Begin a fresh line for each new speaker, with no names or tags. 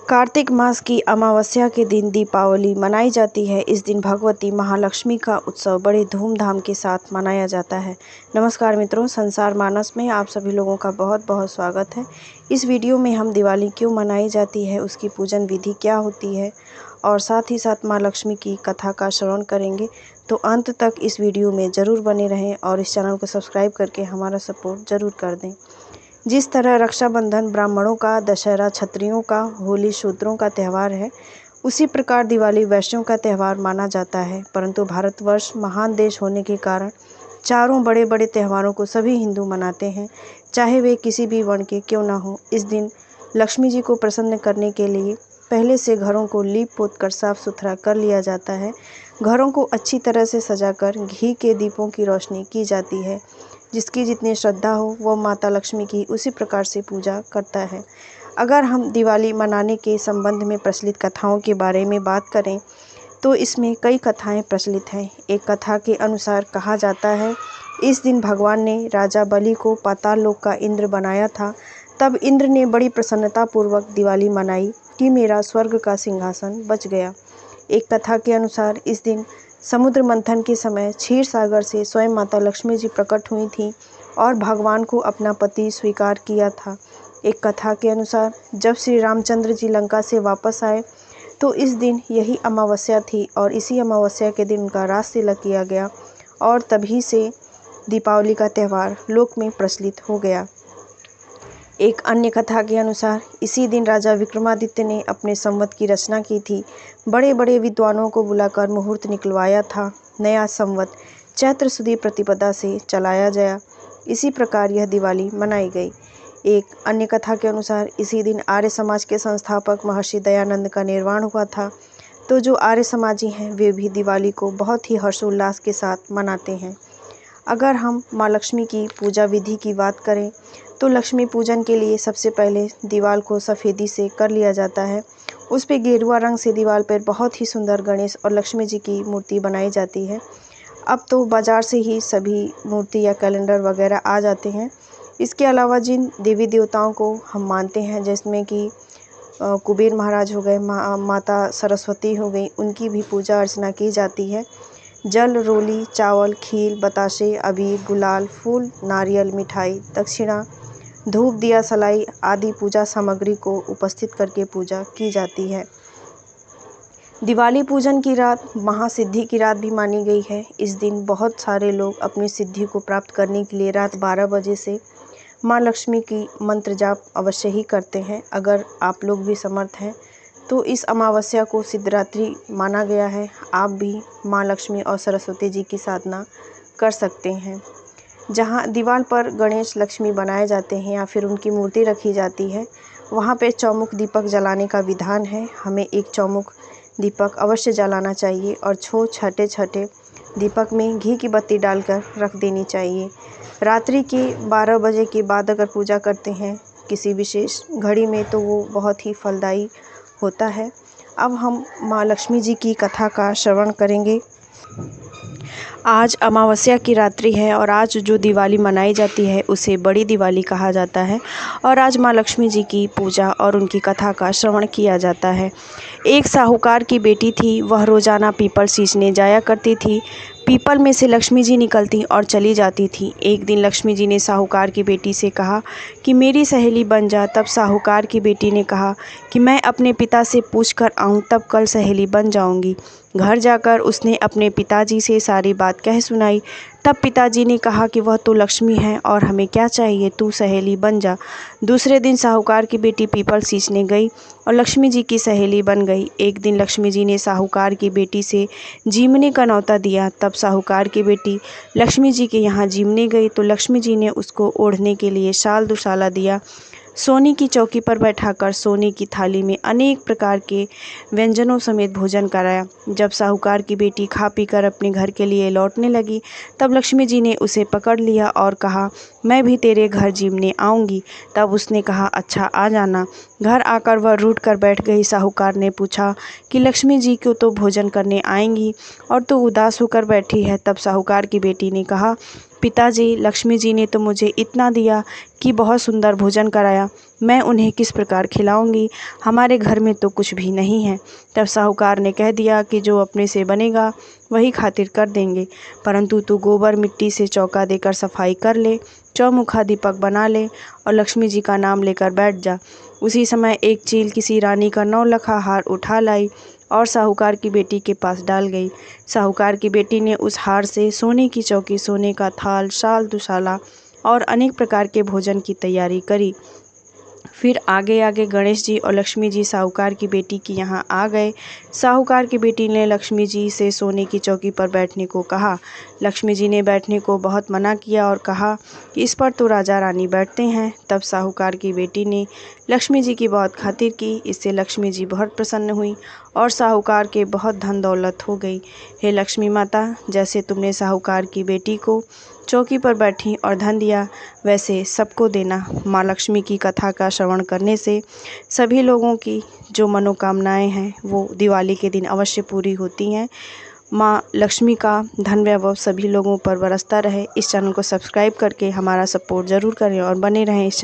कार्तिक मास की अमावस्या के दिन दीपावली मनाई जाती है। इस दिन भगवती महालक्ष्मी का उत्सव बड़े धूमधाम के साथ मनाया जाता है। नमस्कार मित्रों, संसार मानस में आप सभी लोगों का बहुत बहुत स्वागत है। इस वीडियो में हम दिवाली क्यों मनाई जाती है, उसकी पूजन विधि क्या होती है और साथ ही साथ माँ लक्ष्मी की कथा का श्रवण करेंगे। तो अंत तक इस वीडियो में ज़रूर बने रहें और इस चैनल को सब्सक्राइब करके हमारा सपोर्ट ज़रूर कर दें। जिस तरह रक्षाबंधन ब्राह्मणों का, दशहरा क्षत्रियों का, होली शूद्रों का त्यौहार है, उसी प्रकार दिवाली वैश्यों का त्यौहार माना जाता है। परंतु भारतवर्ष महान देश होने के कारण चारों बड़े बड़े त्योहारों को सभी हिंदू मनाते हैं, चाहे वे किसी भी वर्ण के क्यों न हो। इस दिन लक्ष्मी जी को प्रसन्न करने के लिए पहले से घरों को लीप पोत कर साफ सुथरा कर लिया जाता है। घरों को अच्छी तरह से सजाकर घी के दीपों की रोशनी की जाती है। जिसकी जितनी श्रद्धा हो वो माता लक्ष्मी की उसी प्रकार से पूजा करता है। अगर हम दिवाली मनाने के संबंध में प्रचलित कथाओं के बारे में बात करें तो इसमें कई कथाएं प्रचलित हैं। एक कथा के अनुसार कहा जाता है, इस दिन भगवान ने राजा बलि को पाताल लोक का इंद्र बनाया था। तब इंद्र ने बड़ी प्रसन्नतापूर्वक दिवाली मनाई कि मेरा स्वर्ग का सिंहासन बच गया। एक कथा के अनुसार इस दिन समुद्र मंथन के समय क्षीर सागर से स्वयं माता लक्ष्मी जी प्रकट हुई थीं और भगवान को अपना पति स्वीकार किया था। एक कथा के अनुसार जब श्री रामचंद्र जी लंका से वापस आए तो इस दिन यही अमावस्या थी और इसी अमावस्या के दिन उनका रास तिलक किया गया और तभी से दीपावली का त्यौहार लोक में प्रचलित हो गया। एक अन्य कथा के अनुसार इसी दिन राजा विक्रमादित्य ने अपने संवत की रचना की थी। बड़े बड़े विद्वानों को बुलाकर मुहूर्त निकलवाया था। नया संवत चैत्र सुदी प्रतिपदा से चलाया गया। इसी प्रकार यह दिवाली मनाई गई। एक अन्य कथा के अनुसार इसी दिन आर्य समाज के संस्थापक महर्षि दयानंद का निर्वाण हुआ था। तो जो आर्य समाजी हैं वे भी दिवाली को बहुत ही हर्षोल्लास के साथ मनाते हैं। अगर हम माँ लक्ष्मी की पूजा विधि की बात करें तो लक्ष्मी पूजन के लिए सबसे पहले दीवार को सफ़ेदी से कर लिया जाता है। उस पे गेरुआ रंग से दीवार पर बहुत ही सुंदर गणेश और लक्ष्मी जी की मूर्ति बनाई जाती है। अब तो बाज़ार से ही सभी मूर्ति या कैलेंडर वगैरह आ जाते हैं। इसके अलावा जिन देवी देवताओं को हम मानते हैं, जिसमें कि कुबेर महाराज हो गए, माता सरस्वती हो गई, उनकी भी पूजा अर्चना की जाती है। जल, रोली, चावल, खीर, बताशे, अबीर, गुलाल, फूल, नारियल, मिठाई, दक्षिणा, धूप, दिया, सलाई आदि पूजा सामग्री को उपस्थित करके पूजा की जाती है। दिवाली पूजन की रात महासिद्धि की रात भी मानी गई है। इस दिन बहुत सारे लोग अपनी सिद्धि को प्राप्त करने के लिए रात 12 बजे से माँ लक्ष्मी की मंत्र जाप अवश्य ही करते हैं। अगर आप लोग भी समर्थ हैं तो इस अमावस्या को सिद्धरात्रि माना गया है। आप भी माँ लक्ष्मी और सरस्वती जी की साधना कर सकते हैं। जहाँ दीवार पर गणेश लक्ष्मी बनाए जाते हैं या फिर उनकी मूर्ति रखी जाती है, वहाँ पे चौमुख दीपक जलाने का विधान है। हमें एक चौमुख दीपक अवश्य जलाना चाहिए और छोटे छोटे दीपक में घी की बत्ती डालकर रख देनी चाहिए। रात्रि के 12 बजे के बाद अगर पूजा करते हैं किसी विशेष घड़ी में तो वो बहुत ही फलदायी होता है। अब हम माँ लक्ष्मी जी की कथा का श्रवण करेंगे। आज अमावस्या की रात्रि है और आज जो दिवाली मनाई जाती है उसे बड़ी दिवाली कहा जाता है और आज माँ लक्ष्मी जी की पूजा और उनकी कथा का श्रवण किया जाता है। एक साहूकार की बेटी थी, वह रोज़ाना पीपल सींचने जाया करती थी। पीपल में से लक्ष्मी जी निकलती और चली जाती थी। एक दिन लक्ष्मी जी ने साहूकार की बेटी से कहा कि मेरी सहेली बन जा। तब साहूकार की बेटी ने कहा कि मैं अपने पिता से पूछ कर आऊँ, तब कल सहेली बन जाऊँगी। घर जाकर उसने अपने पिताजी से सारी बात कह सुनाई। तब पिताजी ने कहा कि वह तो लक्ष्मी है और हमें क्या चाहिए, तू सहेली बन जा। दूसरे दिन साहूकार की बेटी पीपल सींचने गई और लक्ष्मी जी की सहेली बन गई। एक दिन लक्ष्मी जी ने साहूकार की बेटी से जीमने का न्योता दिया। तब साहूकार की बेटी लक्ष्मी जी के यहाँ जीमने गई तो लक्ष्मी जी ने उसको ओढ़ने के लिए शाल दुशाला दिया। सोने की चौकी पर बैठाकर सोने की थाली में अनेक प्रकार के व्यंजनों समेत भोजन कराया। जब साहूकार की बेटी खा पी कर अपने घर के लिए लौटने लगी तब लक्ष्मी जी ने उसे पकड़ लिया और कहा, मैं भी तेरे घर जीमने आऊँगी। तब उसने कहा, अच्छा आ जाना। घर आकर वह रूठ कर बैठ गई। साहूकार ने पूछा कि लक्ष्मी जी क्यों तो भोजन करने आएंगी और तो उदास होकर बैठी है। तब साहूकार की बेटी ने कहा, पिताजी, लक्ष्मी जी ने तो मुझे इतना दिया कि बहुत सुंदर भोजन कराया, मैं उन्हें किस प्रकार खिलाऊंगी? हमारे घर में तो कुछ भी नहीं है। तब साहूकार ने कह दिया कि जो अपने से बनेगा वही खातिर कर देंगे, परंतु तू गोबर मिट्टी से चौका देकर सफाई कर ले, चौमुखा दीपक बना ले और लक्ष्मी जी का नाम लेकर बैठ जा। उसी समय एक चील किसी रानी का 9 लखा हार उठा लाई और साहूकार की बेटी के पास डाल गई। साहूकार की बेटी ने उस हार से सोने की चौकी, सोने का थाल, शाल दुशाला और अनेक प्रकार के भोजन की तैयारी करी। फिर आगे आगे गणेश जी और लक्ष्मी जी साहूकार की बेटी के यहाँ आ गए। साहूकार की बेटी ने लक्ष्मी जी से सोने की चौकी पर बैठने को कहा। लक्ष्मी जी ने बैठने को बहुत मना किया और कहा कि इस पर तो राजा रानी बैठते हैं। तब साहूकार की बेटी ने लक्ष्मी जी की बहुत खातिर की। इससे लक्ष्मी जी बहुत प्रसन्न हुई और साहूकार के बहुत धन दौलत हो गई। हे लक्ष्मी माता, जैसे तुमने साहूकार की बेटी को चौकी पर बैठी और धन दिया, वैसे सबको देना। माँ लक्ष्मी की कथा का श्रवण करने से सभी लोगों की जो मनोकामनाएं हैं वो दिवाली के दिन अवश्य पूरी होती हैं। माँ लक्ष्मी का धन वैभव सभी लोगों पर बरसता रहे। इस चैनल को सब्सक्राइब करके हमारा सपोर्ट ज़रूर करें और बने रहें इस